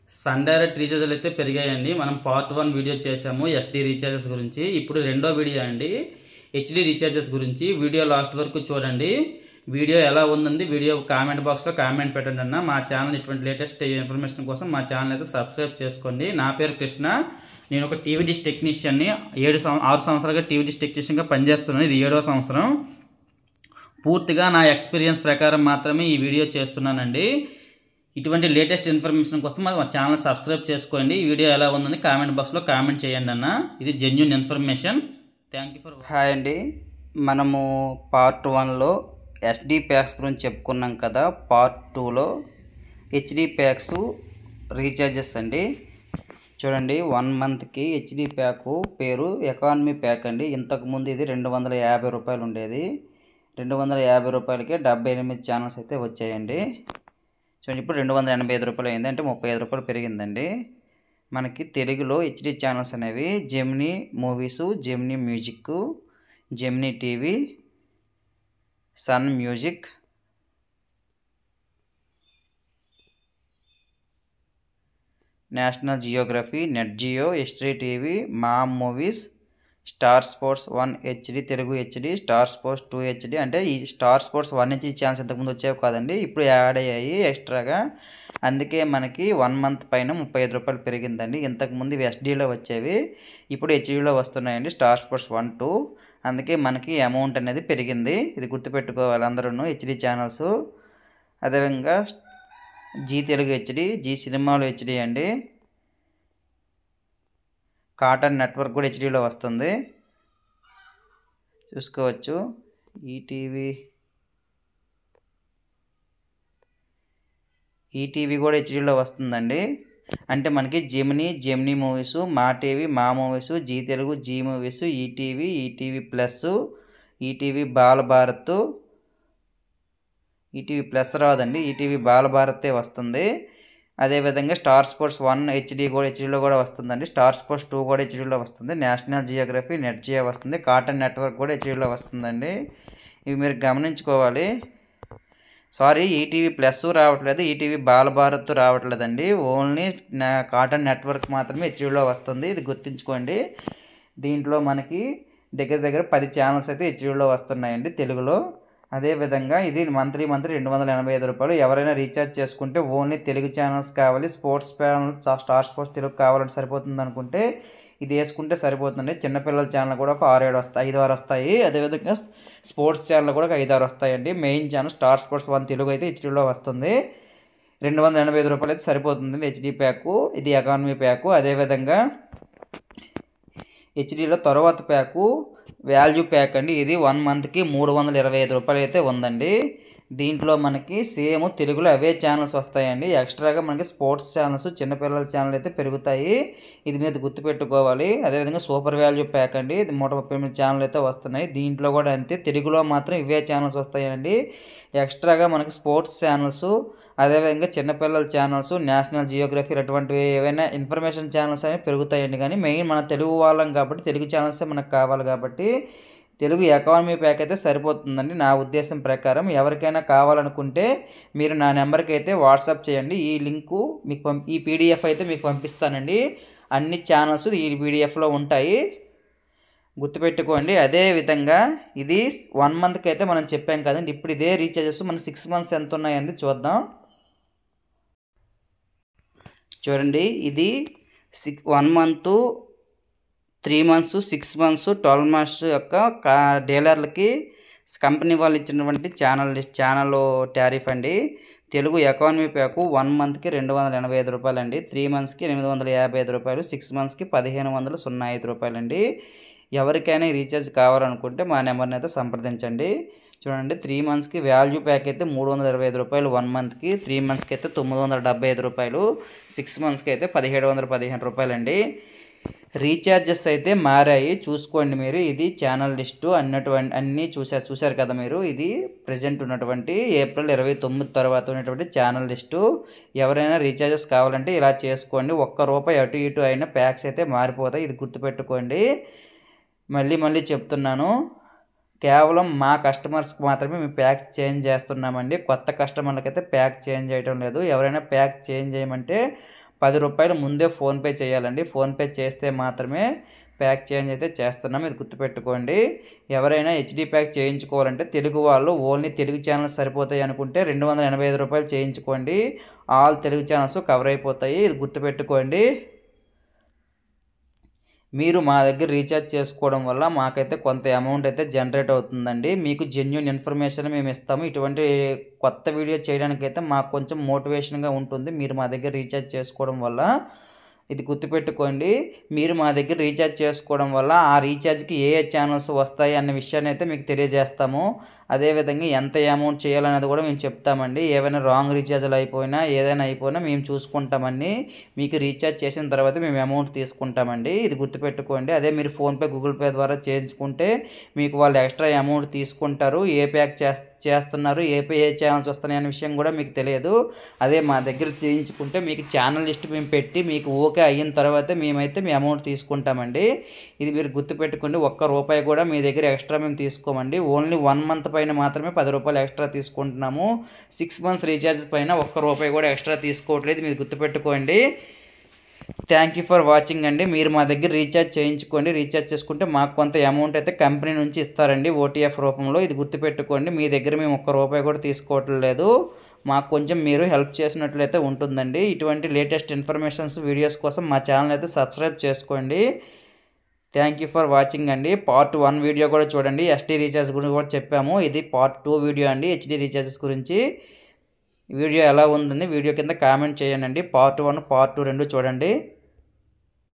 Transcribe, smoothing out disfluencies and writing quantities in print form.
Sun direct రీఛార్జ్లు అయితే పెరిగాయండి. మనం part 1 video చేసాము ఎస్డి రీఛార్జెస్ గురించి. ఇప్పుడు రెండో వీడియో అండి హెచ్డి రీఛార్జెస్ గురించి. వీడియో లాస్ట్ వరకు చూడండి. వీడియో ఎలా ఉందండి వీడియో కామెంట్ బాక్స్లో కామెంట్ పెట్టండి అన్న. మా ఛానల్ ఇటువంటి లేటెస్ట్ ఇన్ఫర్మేషన్ కోసం మా ఛానల్ అయితే సబ్స్క్రైబ్ చేసుకోండి. నా పేరు కృష్ణ. నేను ఒక టీవీ డిష్ టెక్నీషియన్ని. 6 సంవత్సరాలుగా టీవీ డిష్ టెక్నీషియన్గా పనిచేస్తున్నాను. ఇది 7వ సంవత్సరం. పూర్తిగా నా ఎక్స్పీరియన్స్ ప్రకారం మాత్రమే ఈ వీడియో చేస్తున్నానండి. ఇటువంటి లేటెస్ట్ ఇన్ఫర్మేషన్ కోసం మా ఛానల్ సబ్స్క్రైబ్ చేసుకోండి. ఈ వీడియో ఎలా ఉందని కామెంట్ బాక్స్లో కామెంట్ చేయండి అన్న. ఇది genuine information. Thank you for. Hi అండి, మనము పార్ట్ 1లో ఎస్డి ప్యాక్స్ గురించి చెప్పుకున్నాం కదా. పార్ట్ 2లో హెచ్డి ప్యాక్స్ రీఛార్జెస్ అండి. చూడండి, 1 మంత్కి హెచ్డి ప్యాకు పేరు ఎకానమీ ప్యాక్ అండి. ఇంతకుముందు ఇది 250 రూపాయలు ఉండేది. 250 రూపాయలకే 78 ఛానల్స్ అయితే వచ్చాయండి. చూడండి, ఇప్పుడు 285 రూపాయలు అయింది, అంటే 35 రూపాయలు పెరిగిందండి. మనకి తెలుగులో హెచ్డి ఛానల్స్ అనేవి Gemini Movies, Gemini Music, Gemini TV, Sun Music, National Geographic, Nat Geo, History TV, Maa Movies, Star Sports 1 HD, Telugu HD, Star Sports 2 HD. అంటే ఈ స్టార్ స్పోర్ట్స్ 1 హెచ్డి ఛానల్స్ ఇంతకుముందు వచ్చేవి కాదండి, ఇప్పుడు యాడ్ అయ్యాయి ఎక్స్ట్రాగా. అందుకే మనకి 1 మంత్ పైన 35 రూపాయలు పెరిగిందండి. ఇంతకుముందు ఇవి ఎస్డీలో వచ్చేవి, ఇప్పుడు హెచ్డీలో వస్తున్నాయండి. Star Sports 1, 2. అందుకే మనకి అమౌంట్ అనేది పెరిగింది. ఇది గుర్తుపెట్టుకోవాలి అందరూ. హెచ్డి ఛానల్స్ అదేవిధంగా జీ తెలుగు హెచ్డి, జీ సినిమాలు హెచ్డి అండి. కార్టూన్ నెట్వర్క్ కూడా హెచ్డీలో వస్తుంది, చూసుకోవచ్చు. ఈటీవీ కూడా హెచ్డీలో వస్తుందండి. అంటే మనకి Gemini Movies, Maa TV, Maa Movies, Zee Telugu, Zee Movies, ETV Plus, ETV Balabharat, ETV Plus రాదండి, ఈటీవీ బాలభారతే వస్తుంది. అదేవిధంగా స్టార్ స్పోర్ట్స్ 1 హెచ్డి కూడా హెచ్డీలో కూడా వస్తుందండి. స్టార్ స్పోర్ట్స్ 2 కూడా హెచ్డీలో వస్తుంది. నేషనల్ జియోగ్రఫీ, నెట్ జియో వస్తుంది. కార్టూన్ నెట్వర్క్ కూడా హెచ్డీలో వస్తుందండి. ఇవి మీరు గమనించుకోవాలి. సారీ, ఈటీవీ ప్లస్ రావట్లేదు, ఈటీవీ బాలభారత్ రావట్లేదండి. ఓన్లీ కార్టూన్ నెట్వర్క్ మాత్రమే హెచ్డీలో వస్తుంది. ఇది గుర్తుంచుకోండి. దీంట్లో మనకి దగ్గర 10 ఛానల్స్ అయితే హెచ్డీలో వస్తున్నాయండి తెలుగులో. అదేవిధంగా ఇది మంత్లీ 285 రూపాయలు. ఎవరైనా రీఛార్జ్ చేసుకుంటే ఓన్లీ తెలుగు ఛానల్స్ కావాలి, sports channels star sports Telugu కావాలంటే సరిపోతుంది అనుకుంటే ఇది వేసుకుంటే సరిపోతుంది. చిన్నపిల్లల ఛానల్ కూడా ఒక 6-7 వస్తాయి, 5-6 వస్తాయి. అదేవిధంగా స్పోర్ట్స్ ఛానల్ కూడా ఒక 5-6 వస్తాయండి. Main channel star Sports 1 Telugu అయితే హెచ్డీలో వస్తుంది. 285 రూపాయలు అయితే సరిపోతుంది హెచ్డి ప్యాకు. ఇది ఎకానమీ ప్యాకు. అదేవిధంగా హెచ్డీలో తర్వాత ప్యాకు వాల్యూ ప్యాక్ అండి. ఇది 1 మంత్కి 325 రూపాయలు అయితే ఉందండి. దీంట్లో మనకి సేమ్ తెలుగులో అవే ఛానల్స్ వస్తాయండి. ఎక్స్ట్రాగా మనకి స్పోర్ట్స్ ఛానల్స్, చిన్నపిల్లల ఛానల్ అయితే పెరుగుతాయి. ఇది మీద గుర్తుపెట్టుకోవాలి. అదేవిధంగా సూపర్ వాల్యూ ప్యాక్ అండి. ఇది 138 ఛానల్ అయితే వస్తున్నాయి. దీంట్లో కూడా అంతే, తెలుగులో మాత్రం ఇవే ఛానల్స్ వస్తాయండి. ఎక్స్ట్రాగా మనకి స్పోర్ట్స్ ఛానల్స్, అదేవిధంగా చిన్నపిల్లల ఛానల్స్, నేషనల్ జియోగ్రఫీ అటువంటివి ఏవైనా ఇన్ఫర్మేషన్ ఛానల్స్ అనేవి పెరుగుతాయండి. కానీ మెయిన్ మన తెలుగు వాళ్ళం కాబట్టి తెలుగు ఛానల్సే మనకు కావాలి కాబట్టి తెలుగు ఎకానమీ ప్యాక్ అయితే సరిపోతుందండి నా ఉద్దేశం ప్రకారం. ఎవరికైనా కావాలనుకుంటే మీరు నా నెంబర్కి అయితే వాట్సాప్ చేయండి. ఈ లింకు మీకు ఈ పీడిఎఫ్ అయితే మీకు పంపిస్తానండి. అన్ని ఛానల్స్ ఈ పీడిఎఫ్లో ఉంటాయి, గుర్తుపెట్టుకోండి. అదేవిధంగా ఇది 1 మంత్కి అయితే మనం చెప్పాం కదండి. ఇప్పుడు ఇదే రీఛార్జెస్ మన 6 మంత్స్ ఎంత ఉన్నాయండి చూద్దాం. చూడండి, ఇది 1 మంత్, 3 మంత్స్, 6 మంత్స్, 12 మంత్స్ యొక్క డీలర్లకి కంపెనీ వాళ్ళు ఇచ్చినటువంటి ఛానల్ టారిఫ్ అండి. తెలుగు ఎకానమీ ప్యాకు 1 మంత్కి 285 రూపాయలు అండి, 3 మంత్స్కి 855 రూపాయలు, 6 మంత్స్కి 1505 రూపాయలు అండి. ఎవరికైనా రీఛార్జ్ కావాలనుకుంటే మా నెంబర్ని అయితే సంప్రదించండి. చూడండి, 3 మంత్స్కి వాల్యూ ప్యాక్ అయితే 325 రూపాయలు, 1 మంత్కి, 3 మంత్స్కి అయితే 975 రూపాయలు, 6 మంత్స్కి అయితే 1715 రూపాయలు అండి. రీఛార్జెస్ అయితే మారాయి, చూసుకోండి మీరు. ఇది ఛానల్ లిస్టు అన్నీ చూశారు కదా మీరు. ఇది ప్రజెంట్ ఉన్నటువంటి ఏప్రిల్ 29 తర్వాత ఉన్నటువంటి ఛానల్ లిస్టు. ఎవరైనా రీఛార్జెస్ కావాలంటే ఇలా చేసుకోండి. ₹1 అటు ఇటు అయినా ప్యాక్స్ అయితే మారిపోతాయి, ఇది గుర్తుపెట్టుకోండి. మళ్ళీ చెప్తున్నాను, కేవలం మా కస్టమర్స్కి మాత్రమే మేము ప్యాక్ చేంజ్ చేస్తున్నామండి. కొత్త కస్టమర్లకైతే ప్యాక్ చేంజ్ చేయడం లేదు. ఎవరైనా ప్యాక్ చేంజ్ చేయమంటే ₹10 ముందే ఫోన్పే చేయాలండి. ఫోన్పే చేస్తే మాత్రమే ప్యాక్ చేంజ్ అయితే చేస్తున్నాం. ఇది గుర్తుపెట్టుకోండి. ఎవరైనా హెచ్డి ప్యాక్ చేయించుకోవాలంటే తెలుగు వాళ్ళు ఓన్లీ తెలుగు ఛానల్స్ సరిపోతాయి అనుకుంటే ₹285 చేయించుకోండి. ఆల్ తెలుగు ఛానల్స్ కవర్ అయిపోతాయి. ఇది గుర్తుపెట్టుకోండి. మీరు మా దగ్గర రీఛార్జ్ చేసుకోవడం వల్ల మాకైతే కొంత అమౌంట్ అయితే జనరేట్ అవుతుందండి. మీకు జెన్యూన్ ఇన్ఫర్మేషన్ మేము ఇస్తాము. ఇటువంటి కొత్త వీడియో చేయడానికైతే మాకు కొంచెం మోటివేషన్గా ఉంటుంది మీరు మా దగ్గర రీఛార్జ్ చేసుకోవడం వల్ల. ఇది గుర్తుపెట్టుకోండి. మీరు మా దగ్గర రీఛార్జ్ చేసుకోవడం వల్ల ఆ రీఛార్జ్కి ఏ ఛానల్స్ వస్తాయి అన్న విషయాన్ని అయితే మీకు తెలియజేస్తాము. అదేవిధంగా ఎంత అమౌంట్ చేయాలనేది కూడా మేము చెప్తామండి. ఏవైనా రాంగ్ రీఛార్జ్లు అయిపోయినా ఏదైనా అయిపోయినా మేము చూసుకుంటామండి. మీకు రీఛార్జ్ చేసిన తర్వాత మేము అమౌంట్ తీసుకుంటామండి. ఇది గుర్తుపెట్టుకోండి. అదే మీరు ఫోన్పే గూగుల్ పే ద్వారా చేయించుకుంటే మీకు వాళ్ళు ఎక్స్ట్రా అమౌంట్ తీసుకుంటారు. ఏ ప్యాక్ చేస్తున్నారు ఏ ఛానల్స్ వస్తున్నాయి అనే విషయం కూడా మీకు తెలియదు. అదే మా దగ్గర చేయించుకుంటే మీకు ఛానల్ లిస్ట్ మేము పెట్టి మీకు ఓకే అయిన తర్వాత మేమైతే మీ అమౌంట్ తీసుకుంటామండి. ఇది మీరు గుర్తుపెట్టుకోండి. ₹1 కూడా మీ దగ్గర ఎక్స్ట్రా మేము తీసుకోమండి. ఓన్లీ 1 మంత్ పైన మాత్రమే ₹10 ఎక్స్ట్రా తీసుకుంటున్నాము. 6 మంత్స్ రీఛార్జ్ పైన ₹1 కూడా ఎక్స్ట్రా తీసుకోవట్లేదు. మీరు గుర్తుపెట్టుకోండి. థ్యాంక్ యూ ఫర్ వాచింగ్ అండి. మీరు మా దగ్గర రీఛార్జ్ చేయించుకోండి. రీఛార్జ్ చేసుకుంటే మాకు కొంత అమౌంట్ అయితే కంపెనీ నుంచి ఇస్తారండి ఓటీఎఫ్ రూపంలో. ఇది గుర్తుపెట్టుకోండి. మీ దగ్గర మేము ₹1 కూడా తీసుకోవట్లేదు. మాకు కొంచెం మీరు హెల్ప్ చేసినట్లయితే ఉంటుందండి. ఇటువంటి లేటెస్ట్ ఇన్ఫర్మేషన్స్ వీడియోస్ కోసం మా ఛానల్ అయితే సబ్స్క్రైబ్ చేసుకోండి. థ్యాంక్ యూ ఫర్ వాచింగ్ అండి. పార్ట్ 1 వీడియో కూడా చూడండి. ఎస్టీ రీఛార్జ్ గురించి కూడా చెప్పాము. ఇది పార్ట్ 2 వీడియో అండి హెచ్డి రీఛార్జెస్ గురించి. వీడియో ఎలా ఉందని వీడియో కింద కామెంట్ చేయండి. పార్ట్ 1 పార్ట్ 2 2 చూడండి.